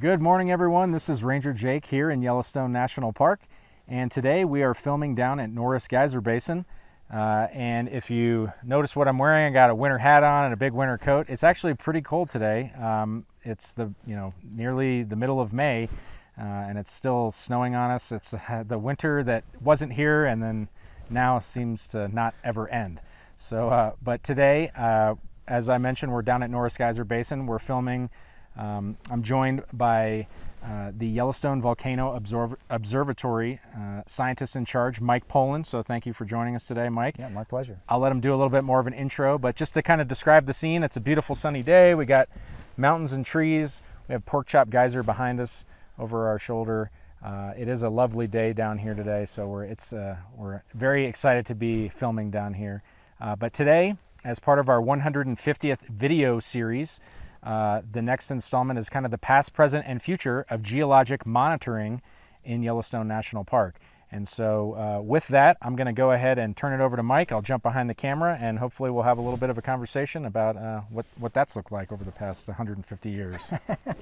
Good morning, everyone. This is Ranger Jake here in Yellowstone National Park, and today we are filming down at Norris Geyser Basin. And if you notice what I'm wearing, I got a winter hat on and a big winter coat. It's actually pretty cold today. It's nearly the middle of May, and it's still snowing on us. It's the winter that wasn't here and then now seems to not ever end. So, but today, as I mentioned, we're down at Norris Geyser Basin. We're filming. I'm joined by the Yellowstone Volcano Observatory scientist in charge, Mike Poland. So thank you for joining us today, Mike. Yeah, my pleasure. I'll let him do a little bit more of an intro, but just to kind of describe the scene, it's a beautiful sunny day. We got mountains and trees. We have Pork Chop Geyser behind us over our shoulder. It is a lovely day down here today, so we're very excited to be filming down here. But today, as part of our 150th video series, the next installment is kind of the past, present, and future of geologic monitoring in Yellowstone National Park. And so with that, I'm going to go ahead and turn it over to Mike. I'll jump behind the camera, and hopefully we'll have a little bit of a conversation about what that's looked like over the past 150 years.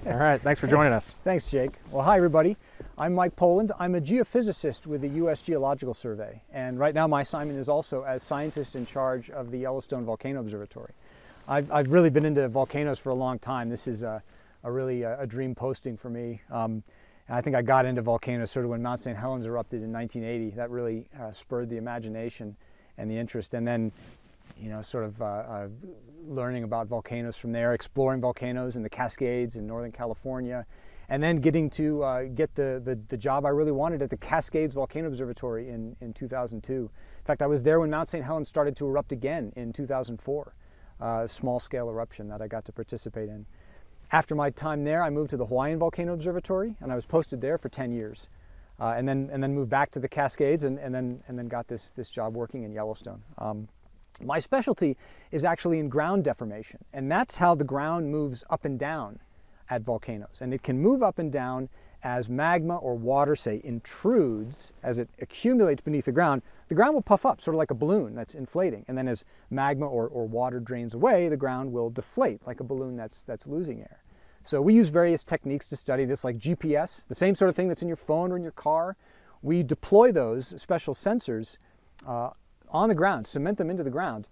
All right, thanks for joining us. Thanks, Jake. Well, hi, everybody. I'm Mike Poland. I'm a geophysicist with the U.S. Geological Survey, and right now my assignment is also as scientist in charge of the Yellowstone Volcano Observatory. I've really been into volcanoes for a long time. This is really a dream posting for me. And I think I got into volcanoes sort of when Mount St. Helens erupted in 1980. That really spurred the imagination and the interest. And then, sort of learning about volcanoes from there, exploring volcanoes in the Cascades in Northern California, and then getting to get the job I really wanted at the Cascades Volcano Observatory in 2002. In fact, I was there when Mount St. Helens started to erupt again in 2004. Small-scale eruption that I got to participate in. After my time there, I moved to the Hawaiian Volcano Observatory, and I was posted there for 10 years, and then moved back to the Cascades, and then got this job working in Yellowstone. My specialty is actually in ground deformation, and that's how the ground moves up and down at volcanoes. And it can move up and down as magma or water, say, intrudes, as it accumulates beneath the ground will puff up, sort of like a balloon that's inflating. And then as magma or water drains away, the ground will deflate, like a balloon that's losing air. So we use various techniques to study this, like GPS, the same sort of thing that's in your phone or in your car. We deploy those special sensors on the ground, cement them into the ground,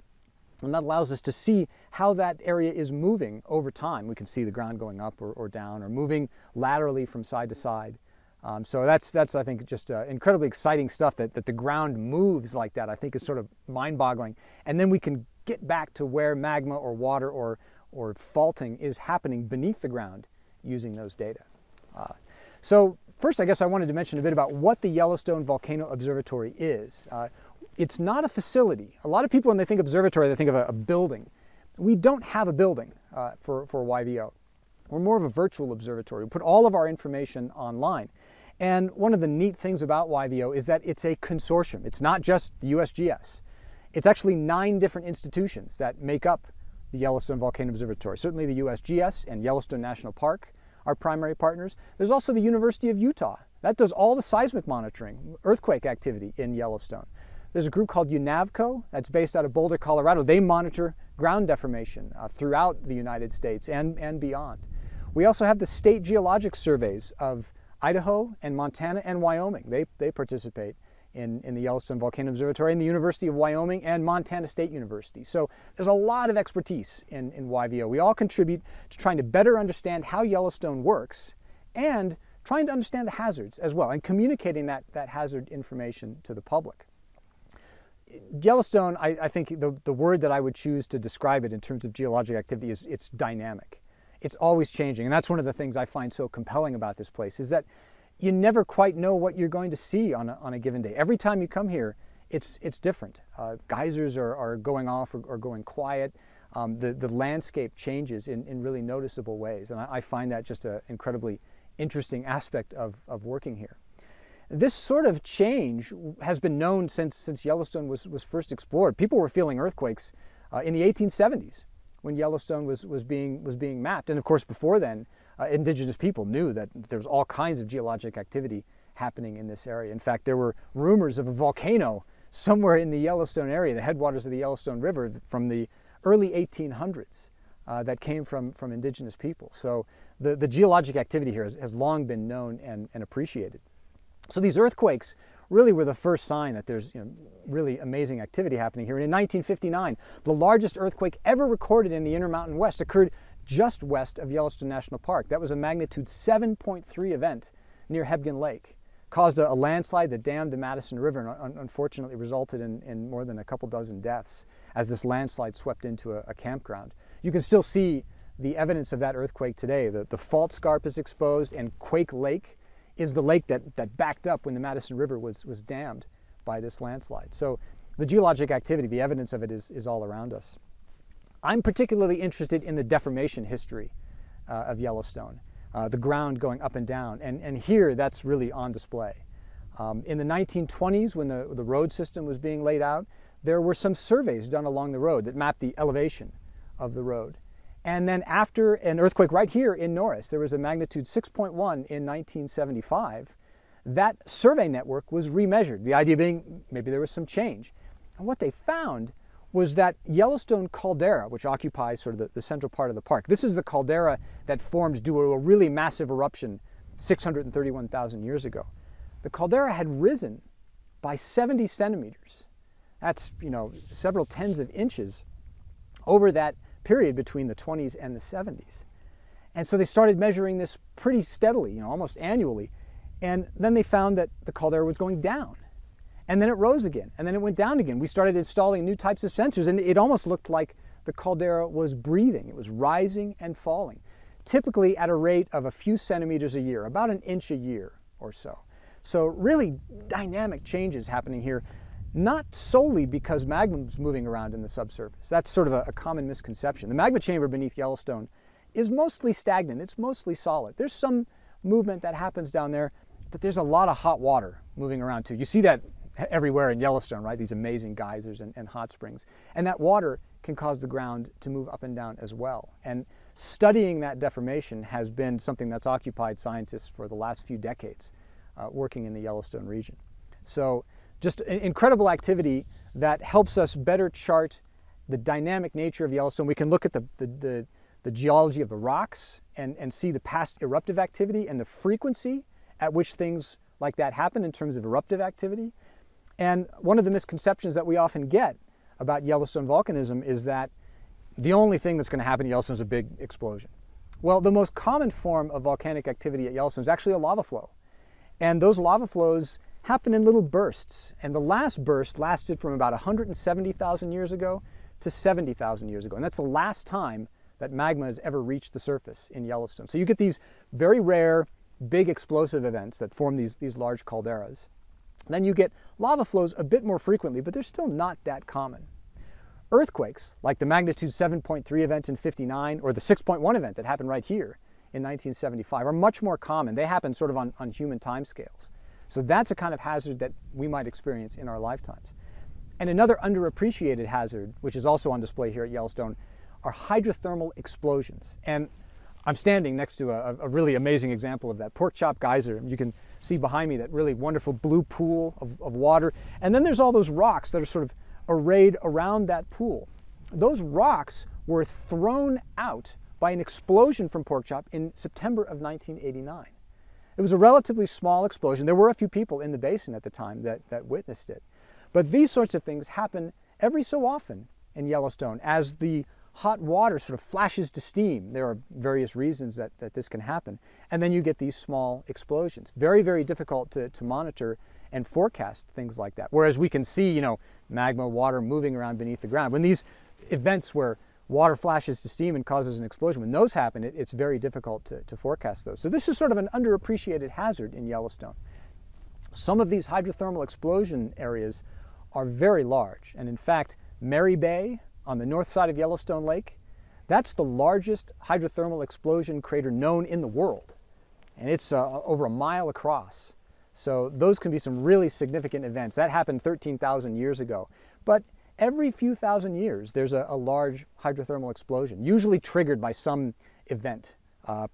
and that allows us to see how that area is moving over time. We can see the ground going up or down, or moving laterally from side to side. So that's I think just incredibly exciting stuff that the ground moves like that. I think is sort of mind-boggling. And then we can get back to where magma or water or faulting is happening beneath the ground using those data. So first, I guess I wanted to mention a bit about what the Yellowstone Volcano Observatory is. It's not a facility. A lot of people, when they think observatory, they think of a building. We don't have a building for YVO. We're more of a virtual observatory. We put all of our information online. And one of the neat things about YVO is that it's a consortium. It's not just the USGS. It's actually 9 different institutions that make up the Yellowstone Volcano Observatory. Certainly the USGS and Yellowstone National Park are primary partners. There's also the University of Utah. That does all the seismic monitoring, earthquake activity in Yellowstone. There's a group called UNAVCO that's based out of Boulder, Colorado. They monitor ground deformation throughout the United States and beyond. We also have the state geologic surveys of Idaho and Montana and Wyoming. They participate in the Yellowstone Volcano Observatory, and the University of Wyoming and Montana State University. So there's a lot of expertise in YVO. We all contribute to trying to better understand how Yellowstone works and trying to understand the hazards as well, and communicating that hazard information to the public. Yellowstone, I think the word that I would choose to describe it in terms of geologic activity is it's dynamic. It's always changing, and that's one of the things I find so compelling about this place, is that you never quite know what you're going to see on a given day. Every time you come here, it's different. Geysers are going off or going quiet. The landscape changes in really noticeable ways, and I find that just an incredibly interesting aspect of working here. This sort of change has been known since Yellowstone was first explored. People were feeling earthquakes in the 1870s when Yellowstone was being mapped. And of course, before then, indigenous people knew that there was all kinds of geologic activity happening in this area. In fact, there were rumors of a volcano somewhere in the Yellowstone area, the headwaters of the Yellowstone River, from the early 1800s that came from indigenous people. So the geologic activity here has long been known and appreciated. So these earthquakes really were the first sign that there's really amazing activity happening here. And in 1959, the largest earthquake ever recorded in the Intermountain West occurred just west of Yellowstone National Park. That was a magnitude 7.3 event near Hebgen Lake. Caused a landslide that dammed the Madison River and unfortunately resulted in more than a couple dozen deaths as this landslide swept into a campground. You can still see the evidence of that earthquake today. The fault scarp is exposed, and Quake Lake is the lake that backed up when the Madison River was dammed by this landslide. So the geologic activity, the evidence of it is all around us. I'm particularly interested in the deformation history of Yellowstone, the ground going up and down, and here that's really on display. In the 1920s, when the road system was being laid out, there were some surveys done along the road that mapped the elevation of the road. And then after an earthquake right here in Norris, there was a magnitude 6.1 in 1975, that survey network was remeasured. The idea being maybe there was some change. And what they found was that Yellowstone caldera, which occupies sort of the central part of the park, this is the caldera that formed due to a really massive eruption 631,000 years ago. The caldera had risen by 70 centimeters. That's, several tens of inches over that period between the 20s and the 70s. And so they started measuring this pretty steadily, almost annually. And then they found that the caldera was going down. And then it rose again, and then it went down again. We started installing new types of sensors, and it almost looked like the caldera was breathing. It was rising and falling, typically at a rate of a few centimeters a year, about an inch a year or so. So really dynamic changes happening here, not solely because magma is moving around in the subsurface. That's sort of a common misconception. The magma chamber beneath Yellowstone is mostly stagnant. It's mostly solid. There's some movement that happens down there, but there's a lot of hot water moving around too. You see that everywhere in Yellowstone, right? These amazing geysers and hot springs. And that water can cause the ground to move up and down as well. And studying that deformation has been something that's occupied scientists for the last few decades, working in the Yellowstone region. So just incredible activity that helps us better chart the dynamic nature of Yellowstone. We can look at the geology of the rocks and see the past eruptive activity and the frequency at which things like that happen in terms of eruptive activity. And one of the misconceptions that we often get about Yellowstone volcanism is that the only thing that's going to happen in Yellowstone is a big explosion. Well, the most common form of volcanic activity at Yellowstone is actually a lava flow. And those lava flows happen in little bursts. And the last burst lasted from about 170,000 years ago to 70,000 years ago. And that's the last time that magma has ever reached the surface in Yellowstone. So you get these very rare, big explosive events that form these large calderas. Then you get lava flows a bit more frequently, but they're still not that common. Earthquakes, like the magnitude 7.3 event in '59 or the 6.1 event that happened right here in 1975, are much more common. They happen sort of on human timescales. So that's a kind of hazard that we might experience in our lifetimes. And another underappreciated hazard, which is also on display here at Yellowstone, are hydrothermal explosions. And I'm standing next to a really amazing example of that, Pork Chop Geyser. You can see behind me that really wonderful blue pool of water. And then there's all those rocks that are sort of arrayed around that pool. Those rocks were thrown out by an explosion from Pork Chop in September of 1989. It was a relatively small explosion. There were a few people in the basin at the time that witnessed it. But these sorts of things happen every so often in Yellowstone as the hot water sort of flashes to steam. There are various reasons that this can happen. And then you get these small explosions. Very, very difficult to monitor and forecast things like that. Whereas we can see, magma, water moving around beneath the ground. When these events where water flashes to steam and causes an explosion, when those happen, it's very difficult to forecast those. So this is sort of an underappreciated hazard in Yellowstone. Some of these hydrothermal explosion areas are very large. And in fact, Mary Bay, on the north side of Yellowstone Lake, that's the largest hydrothermal explosion crater known in the world. And it's over a mile across. So those can be some really significant events. That happened 13,000 years ago. But every few thousand years, there's a large hydrothermal explosion, usually triggered by some event,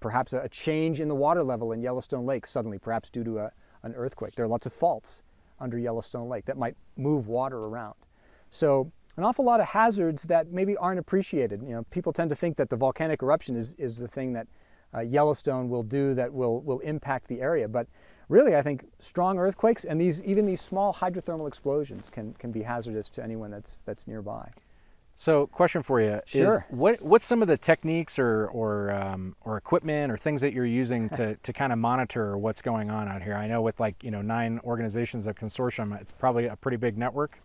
perhaps a change in the water level in Yellowstone Lake suddenly, perhaps due to an earthquake. There are lots of faults under Yellowstone Lake that might move water around. So an awful lot of hazards that maybe aren't appreciated. People tend to think that the volcanic eruption is the thing that Yellowstone will do that will impact the area. But really, I think strong earthquakes and even these small hydrothermal explosions can be hazardous to anyone that's nearby. So, question for you: Sure. Is what's some of the techniques or equipment or things that you're using to kind of monitor what's going on out here? I know with 9 organizations of consortium, it's probably a pretty big network.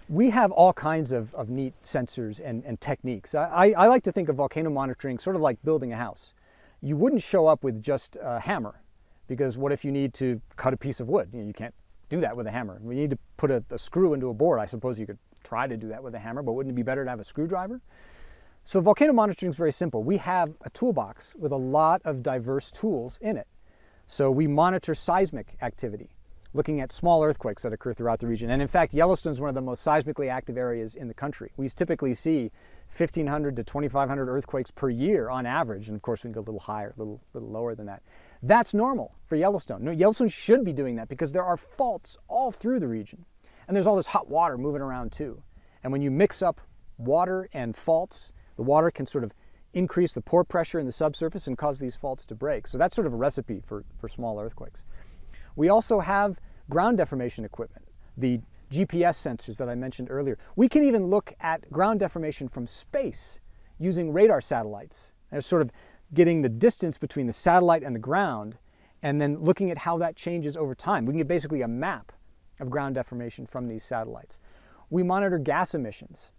We have all kinds of neat sensors and techniques. I like to think of volcano monitoring sort of like building a house. You wouldn't show up with just a hammer, because what if you need to cut a piece of wood? You can't do that with a hammer. We need to put a screw into a board. I suppose you could try to do that with a hammer, but wouldn't it be better to have a screwdriver? So volcano monitoring is very simple. We have a toolbox with a lot of diverse tools in it. So we monitor seismic activity, looking at small earthquakes that occur throughout the region. And in fact, Yellowstone is one of the most seismically active areas in the country. We typically see 1,500 to 2,500 earthquakes per year on average. And of course, we can go a little higher, a little lower than that. That's normal for Yellowstone. No, Yellowstone should be doing that because there are faults all through the region. And there's all this hot water moving around too. And when you mix up water and faults, the water can sort of increase the pore pressure in the subsurface and cause these faults to break. So that's sort of a recipe for small earthquakes. We also have ground deformation equipment, the GPS sensors that I mentioned earlier. We can even look at ground deformation from space using radar satellites. And sort of getting the distance between the satellite and the ground, and then looking at how that changes over time. We can get basically a map of ground deformation from these satellites. We monitor gas emissions,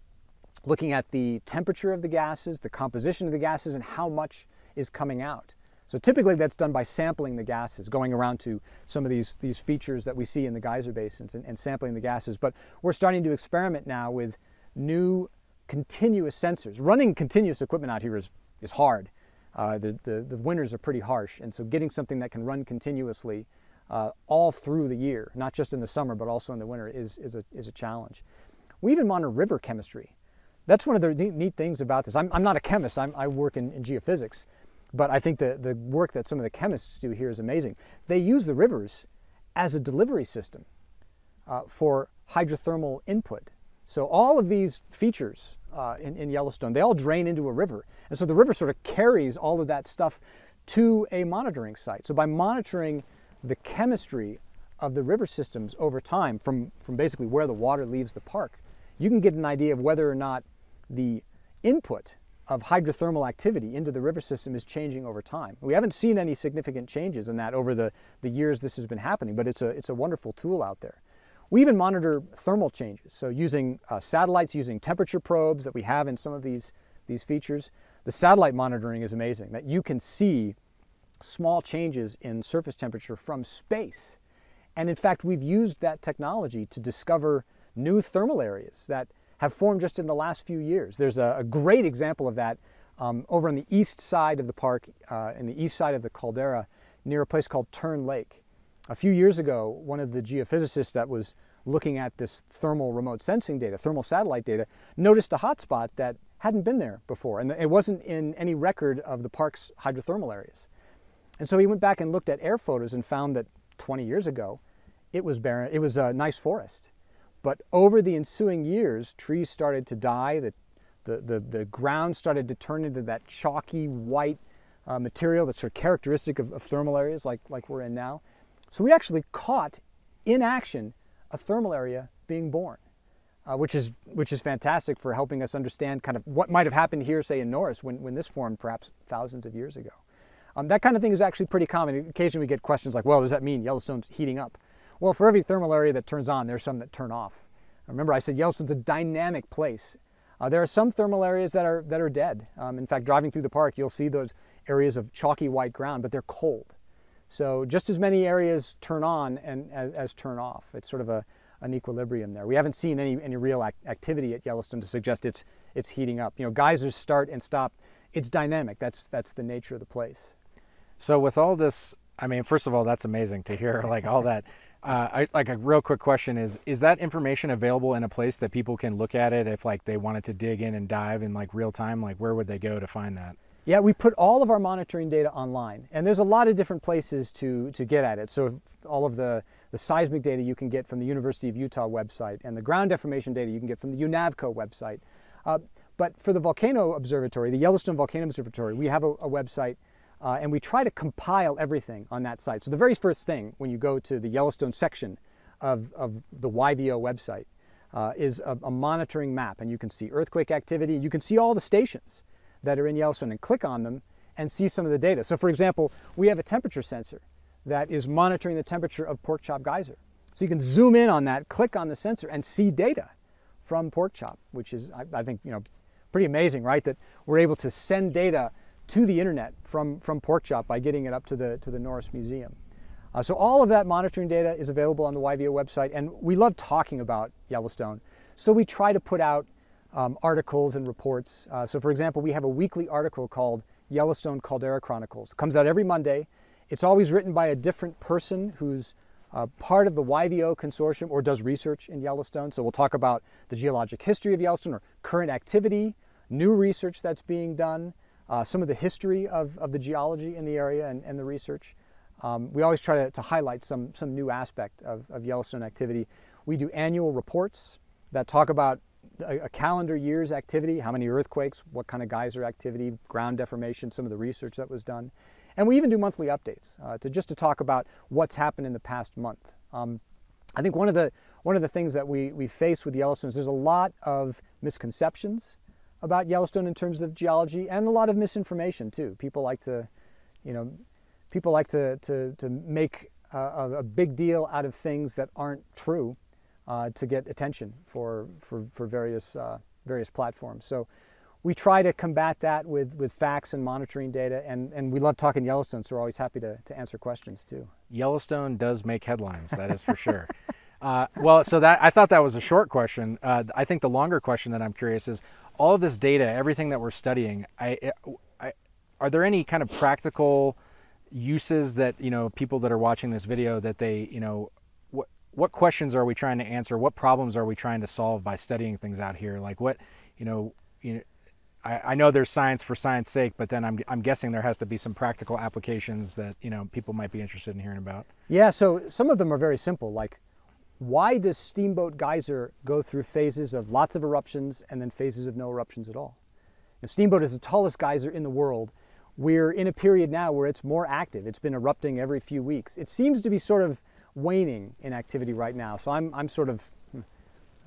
looking at the temperature of the gases, the composition of the gases, and how much is coming out. So typically that's done by sampling the gases, going around to some of these features that we see in the geyser basins and sampling the gases. But we're starting to experiment now with new continuous sensors. Running continuous equipment out here is hard. The winters are pretty harsh, and so getting something that can run continuously all through the year, not just in the summer, but also in the winter, is a challenge. We even monitor river chemistry. That's one of the neat things about this. I'm not a chemist, I work in geophysics, but I think the work that some of the chemists do here is amazing. They use the rivers as a delivery system for hydrothermal input. So all of these features in Yellowstone, they all drain into a river. And so the river sort of carries all of that stuff to a monitoring site. So by monitoring the chemistry of the river systems over time, from basically where the water leaves the park, you can get an idea of whether or not the input of hydrothermal activity into the river system is changing over time. We haven't seen any significant changes in that over the years this has been happening, but it's a wonderful tool out there. We even monitor thermal changes, so using satellites, using temperature probes that we have in some of these features. The satellite monitoring is amazing, that you can see small changes in surface temperature from space. And in fact, we've used that technology to discover new thermal areas that have formed just in the last few years. There's a great example of that over on the east side of the park, in the east side of the caldera, near a place called Tern Lake. A few years ago, one of the geophysicists that was looking at this thermal remote sensing data, thermal satellite data, noticed a hotspot that hadn't been there before, and it wasn't in any record of the park's hydrothermal areas. And so he went back and looked at air photos and found that 20 years ago, it was barren, it was a nice forest. But over the ensuing years, trees started to die, the ground started to turn into that chalky white material that's sort of characteristic of thermal areas like we're in now. So we actually caught in action a thermal area being born, which is fantastic for helping us understand kind of what might have happened here, say in Norris, when this formed perhaps thousands of years ago. That kind of thing is actually pretty common. Occasionally we get questions like, well, does that mean Yellowstone's heating up? Well, for every thermal area that turns on, there's some that turn off. Remember, I said Yellowstone's a dynamic place. There are some thermal areas that are dead. In fact, driving through the park, you'll see those areas of chalky white ground, but they're cold. So just as many areas turn on as turn off. It's sort of an equilibrium there. We haven't seen any real activity at Yellowstone to suggest it's heating up. You know, geysers start and stop. It's dynamic. That's the nature of the place. So with all this, I mean, first of all, that's amazing to hear, like all that. Like a real quick question is that information available in a place that people can look at it if like they wanted to dig in and dive in like real time? Like where would they go to find that? Yeah, we put all of our monitoring data online, and there's a lot of different places to get at it. So all of the seismic data you can get from the University of Utah website, and the ground deformation data you can get from the UNAVCO website. But for the Volcano Observatory, the Yellowstone Volcano Observatory, we have a website and we try to compile everything on that site. So the very first thing when you go to the Yellowstone section of the YVO website is a monitoring map, and you can see earthquake activity. You can see all the stations that are in Yellowstone and click on them and see some of the data. So for example, we have a temperature sensor that is monitoring the temperature of Pork Chop Geyser. So you can zoom in on that, click on the sensor, and see data from Pork Chop, which is, I think, pretty amazing, right? That we're able to send data to the internet from Pork Chop by getting it up to the Norris Museum. So all of that monitoring data is available on the YVO website, and we love talking about Yellowstone. So we try to put out articles and reports. So for example, we have a weekly article called Yellowstone Caldera Chronicles. It comes out every Monday. It's always written by a different person who's part of the YVO consortium or does research in Yellowstone. So we'll talk about the geologic history of Yellowstone or current activity, new research that's being done, some of the history of the geology in the area and the research. We always try to highlight some new aspect of Yellowstone activity. We do annual reports that talk about a calendar year's activity, how many earthquakes, what kind of geyser activity, ground deformation, some of the research that was done. And we even do monthly updates to talk about what's happened in the past month. I think one of the things that we face with Yellowstone is there's a lot of misconceptions about Yellowstone in terms of geology, and a lot of misinformation too. People like to make a big deal out of things that aren't true to get attention for various platforms. So we try to combat that with facts and monitoring data, and we love talking Yellowstone, so we're always happy to answer questions too. Yellowstone does make headlines, that is for sure. Well, so I thought that was a short question. I think the longer question that I'm curious is, all of this data, everything that we're studying, are there any kind of practical uses that, people that are watching this video, that they, what questions are we trying to answer? What problems are we trying to solve by studying things out here? Like what, I know there's science for science sake, but then I'm guessing there has to be some practical applications that, people might be interested in hearing about. Yeah, so some of them are very simple, like why does Steamboat Geyser go through phases of lots of eruptions and then phases of no eruptions at all? Steamboat is the tallest geyser in the world. We're in a period now where it's more active. It's been erupting every few weeks. It seems to be sort of waning in activity right now. So I'm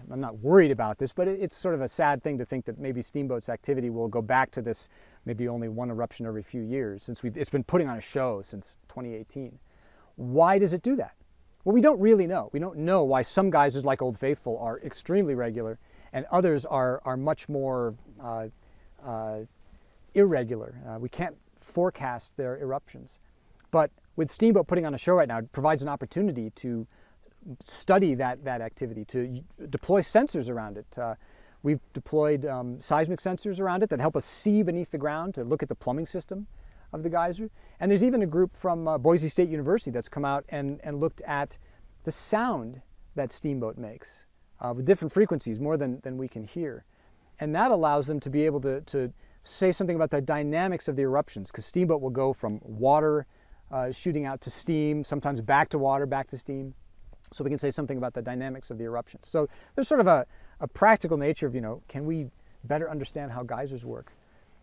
not worried about this, but it's sort of a sad thing to think that maybe Steamboat's activity will go back to this maybe only one eruption every few years, since it's been putting on a show since 2018. Why does it do that? Well, we don't really know. We don't know why some geysers like Old Faithful are extremely regular and others are much more irregular. We can't forecast their eruptions. But with Steamboat putting on a show right now, it provides an opportunity to study that activity, to deploy sensors around it. We've deployed seismic sensors around it that help us see beneath the ground to look at the plumbing system of the geyser. And there's even a group from Boise State University that's come out and looked at the sound that Steamboat makes with different frequencies, more than we can hear. And that allows them to be able to say something about the dynamics of the eruptions, because Steamboat will go from water shooting out to steam, sometimes back to water, back to steam. So we can say something about the dynamics of the eruptions. So there's sort of a practical nature of, can we better understand how geysers work?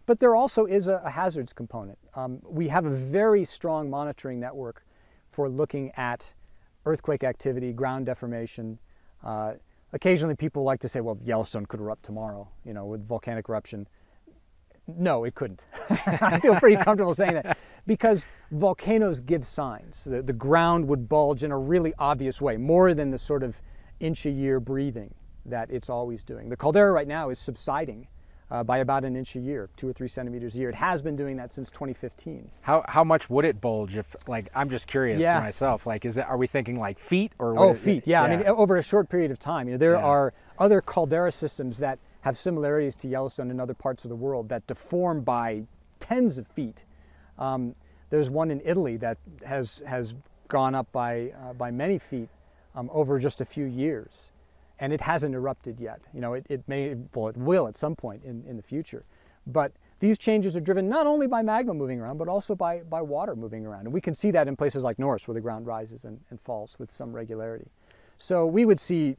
But there also is a hazards component. We have a very strong monitoring network for looking at earthquake activity, ground deformation. Occasionally people like to say, well, Yellowstone could erupt tomorrow, with volcanic eruption. No, it couldn't. I feel pretty comfortable saying that, because volcanoes give signs. The ground would bulge in a really obvious way, more than the sort of inch-a-year breathing that it's always doing. The caldera right now is subsiding by about an inch a year, 2 or 3 centimeters a year. It has been doing that since 2015. How much would it bulge if, I'm just curious myself, are we thinking like feet or? Oh, feet, yeah. I mean, over a short period of time. There are other caldera systems that have similarities to Yellowstone in other parts of the world that deform by tens of feet. There's one in Italy that has gone up by many feet over just a few years, and it hasn't erupted yet. It will at some point in the future. But these changes are driven not only by magma moving around, but also by water moving around. And we can see that in places like Norris, where the ground rises and falls with some regularity. So we would see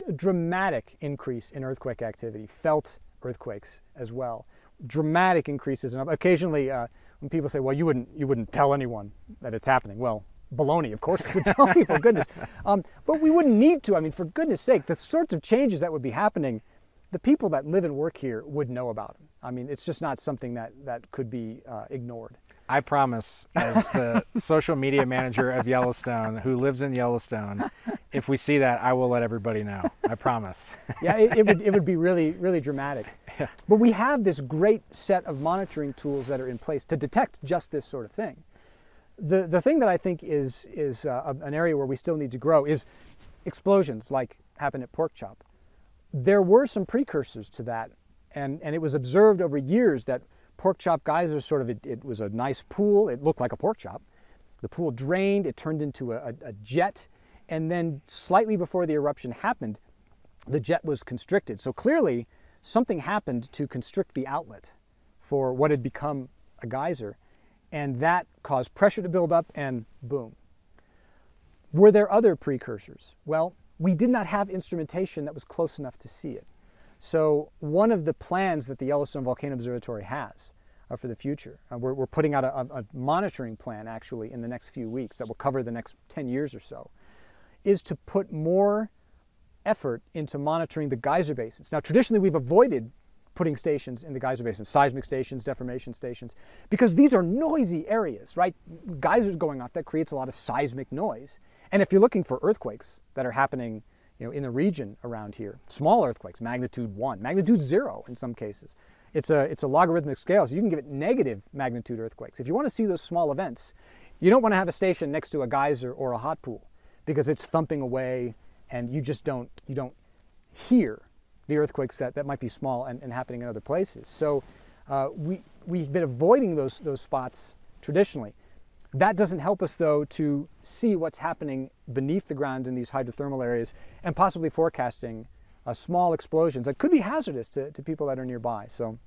a dramatic increase in earthquake activity, felt earthquakes as well. Dramatic increases. And occasionally when people say, well, you wouldn't tell anyone that it's happening. Well, baloney, of course we would tell people, goodness. But we wouldn't need to. I mean, for goodness sake, the sorts of changes that would be happening, the people that live and work here would know about them. I mean, it's just not something that could be ignored. I promise, as the social media manager of Yellowstone, who lives in Yellowstone, if we see that, I will let everybody know. I promise. Yeah, it would be really, really dramatic. Yeah. But we have this great set of monitoring tools that are in place to detect just this sort of thing. The thing that I think is an area where we still need to grow is explosions like happened at Pork Chop. There were some precursors to that, and it was observed over years that Pork Chop Geyser it was a nice pool. It looked like a pork chop. The pool drained, it turned into a jet, and then slightly before the eruption happened, the jet was constricted. So clearly something happened to constrict the outlet for what had become a geyser, and that caused pressure to build up, and boom. Were there other precursors? Well, we did not have instrumentation that was close enough to see it. So one of the plans that the Yellowstone Volcano Observatory has for the future, we're putting out a monitoring plan actually in the next few weeks that will cover the next 10 years or so, is to put more effort into monitoring the geyser basins. Now, traditionally we've avoided putting stations in the geyser basins, seismic stations, deformation stations, because these are noisy areas, right? Geysers going off, that creates a lot of seismic noise. And if you're looking for earthquakes that are happening in the region around here, small earthquakes, magnitude 1, magnitude 0 in some cases. It's a logarithmic scale, so you can give it negative magnitude earthquakes. If you want to see those small events, you don't want to have a station next to a geyser or a hot pool because it's thumping away and you don't hear the earthquakes that might be small and happening in other places. So we've been avoiding those spots traditionally. That doesn't help us, though, to see what's happening beneath the ground in these hydrothermal areas and possibly forecasting small explosions that could be hazardous to people that are nearby. So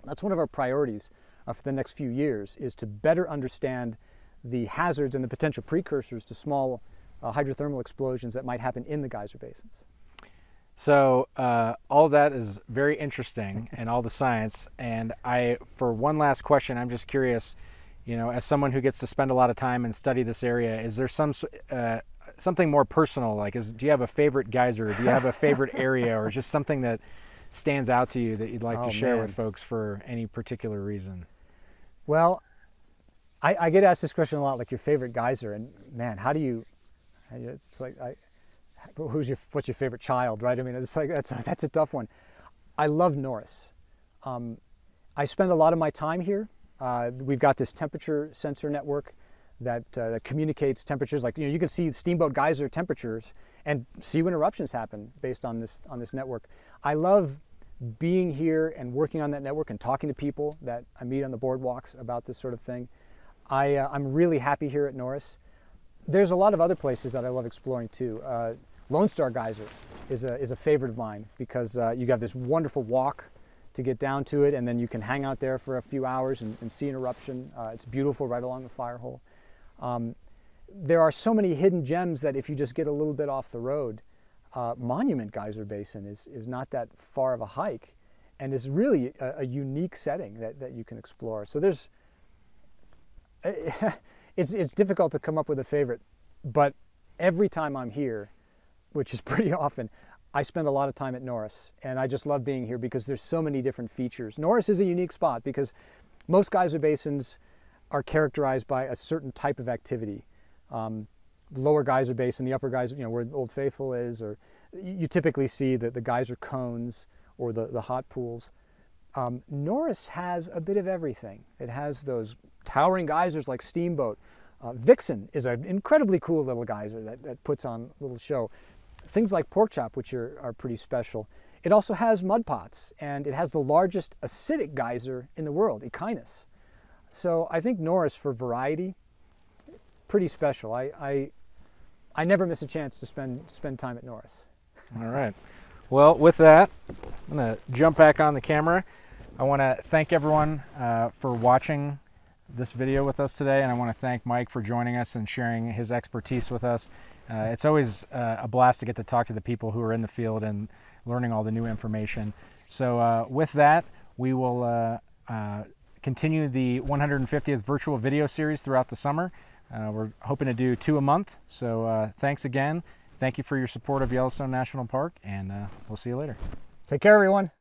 that's one of our priorities for the next few years, is to better understand the hazards and the potential precursors to small hydrothermal explosions that might happen in the geyser basins. So all of that is very interesting, and all the science. And for one last question, I'm just curious, as someone who gets to spend a lot of time and study this area, is there something more personal? Like, do you have a favorite geyser? Do you have a favorite area, or just something that stands out to you that you'd like to share with folks for any particular reason? Well, I get asked this question a lot, like your favorite geyser, and man, it's like, what's your favorite child, right? I mean, it's like, that's a tough one. I love Norris. I spend a lot of my time here. We've got this temperature sensor network that communicates temperatures. Like, you can see steamboat geyser temperatures and see when eruptions happen based on this network. I love being here and working on that network and talking to people that I meet on the boardwalks about this sort of thing. I'm really happy here at Norris. There's a lot of other places that I love exploring too. Lone Star Geyser is a favorite of mine because you got this wonderful walk to get down to it, and then you can hang out there for a few hours and see an eruption. It's beautiful right along the fire hole. There are so many hidden gems that if you just get a little bit off the road, Monument Geyser Basin is not that far of a hike and is really a unique setting that you can explore. So it's difficult to come up with a favorite, but every time I'm here, which is pretty often, I spend a lot of time at Norris, and I just love being here because there's so many different features. Norris is a unique spot because most geyser basins are characterized by a certain type of activity. The lower geyser basin, the upper geyser, where Old Faithful is, or you typically see the geyser cones or the hot pools. Norris has a bit of everything. It has those towering geysers like Steamboat. Vixen is an incredibly cool little geyser that puts on a little show. Things like Pork Chop, which are pretty special. It also has mud pots, and it has the largest acidic geyser in the world, Echinus. So I think Norris, for variety, pretty special. I never miss a chance to spend time at Norris. All right. Well, with that, I'm going to jump back on the camera. I want to thank everyone for watching this video with us today, and I want to thank Mike for joining us and sharing his expertise with us. It's always a blast to get to talk to the people who are in the field and learning all the new information. So with that, we will continue the 150th virtual video series throughout the summer. We're hoping to do 2 a month. So thanks again. Thank you for your support of Yellowstone National Park, and we'll see you later. Take care, everyone.